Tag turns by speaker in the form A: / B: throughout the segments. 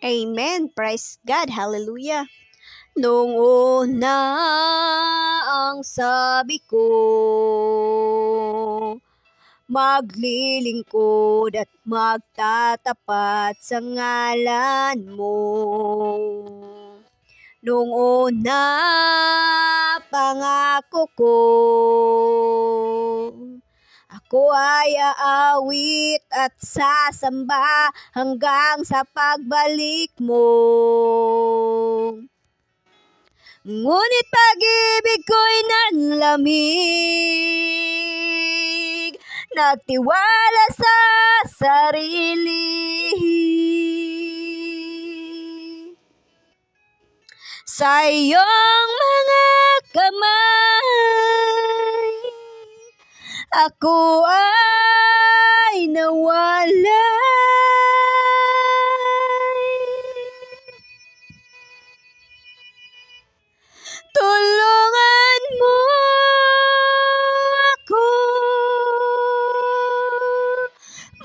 A: Amen. Praise God. Hallelujah. Nung una ang sabi ko, maglilingkod at magtatapat sa ngalan mo. Nung una pangako ko, ako ay aawit at sasamba hanggang sa pagbalik mo. Ngunit pag-ibig ko'y nanlamig, nagtiwala sa sarili. Sa iyong mga kamay, ako ay nawalay. Tulungan mo ako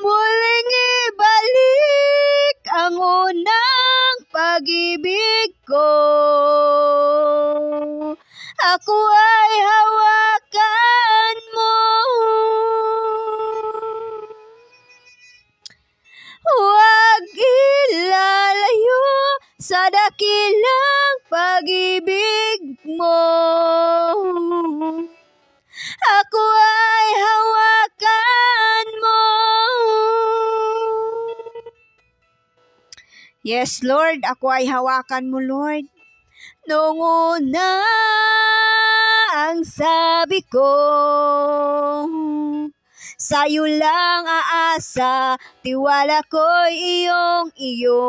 A: muling ibalik ang unang pag-ibig ko. Ako ay hawakan mo. Huwag ilalayo sa dakilang pag-ibig mo. Ako ay hawakan mo. Yes, Lord, ako ay hawakan mo, Lord. Nung una ang sabi ko, sa'yo lang aasa, tiwala ko'y iyong-iyo.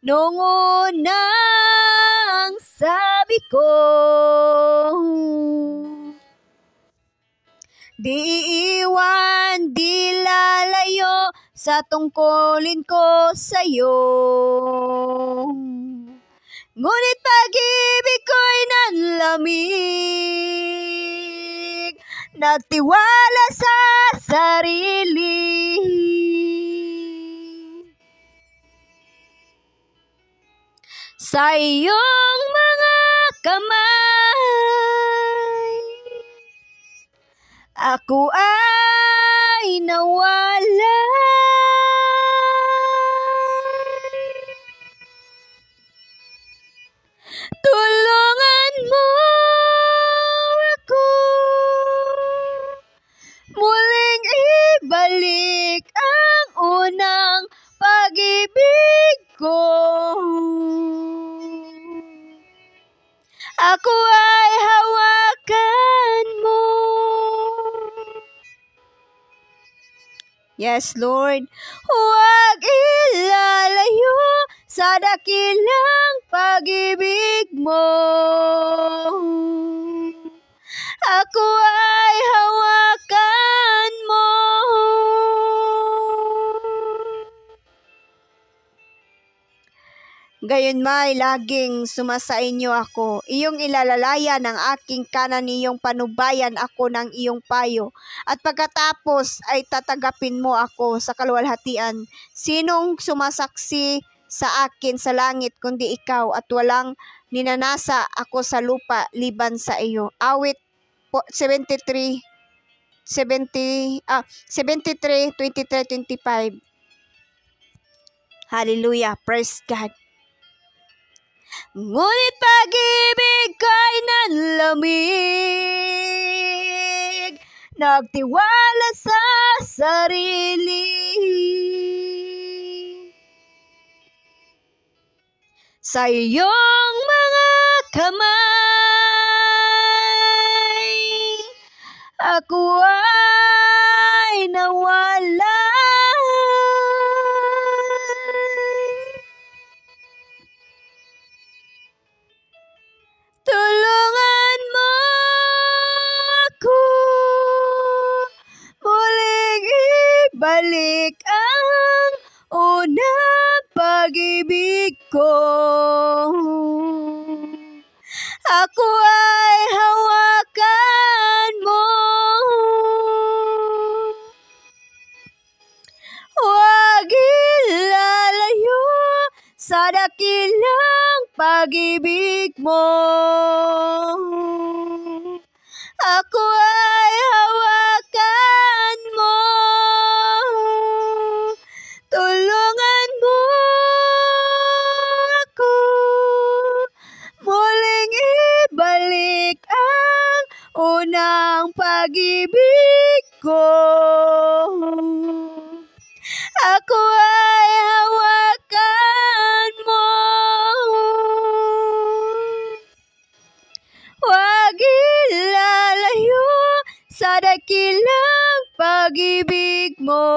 A: Nung una ang sabi ko, di iiwan, di lalayo sa tungkulin ko sa'yo. Ngunit pag-ibig ko'y nanlamig, nagtiwala sa sarili. Sa iyong mga kamay, ako ay nawalay. Tulungan mo ako muling ibalik ang unang pag-ibig ko. Ako ay hawakan mo. Yes, Lord. Huwag ilalayo sa dakilang pag-ibig mo. Ako ay hawakan mo. Gayon may laging sumasainyo ako. Iyong ilalalaya ng aking kanan, iyong panubayan ako ng iyong payo. At pagkatapos ay tatagapin mo ako sa kaluwalhatian. Sinong sumasaksi sa akin sa langit kundi ikaw, at walang ninanasa ako sa lupa liban sa iyo. Awit 73, 23:25. Hallelujah. Praise God. Ngunit pag-ibig ko'y nanlamig, nagtiwala sa sarili. Sa iyong mga kamay, ako ay nawalay. Tulungan mo ako muling ibalik ang unang pag-ibig ko. Ako ay hawakan mo. Huwag ilalayo sa dakilang pag-ibig mo. Ako ay hawakan mo. Tulungan mo ako muling ibalik ang unang pag-ibig ko. Ako ay hawakan mo. Huwag ilalayo sa dakilang pag-ibig mo.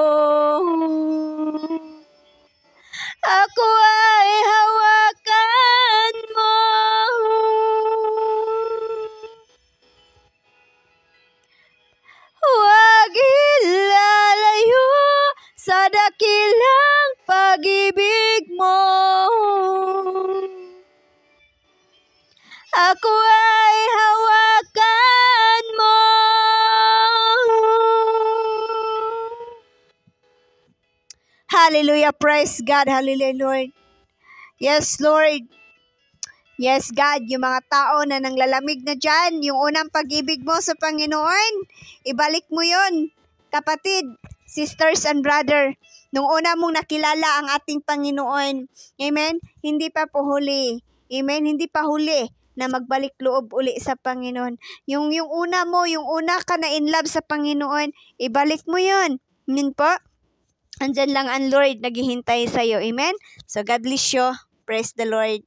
A: Ako ay hawakan mo. Huwag ilalayo sa dakilang pag-ibig mo. Ako ay hawakan mo. Hallelujah, praise God, hallelujah, Lord. Yes, Lord. Yes, God, yung mga tao na nanglalamig na dyan, yung unang pag-ibig mo sa Panginoon, ibalik mo yon, kapatid, sisters and brother. Nung una mong nakilala ang ating Panginoon, amen, hindi pa po huli, amen, hindi pa huli na magbalik loob uli sa Panginoon. Yung una mo, yung una ka na in love sa Panginoon, ibalik mo yon. Amen po? Andyan lang ang Lord naghihintay sa'yo, amen? So God bless you. Praise the Lord.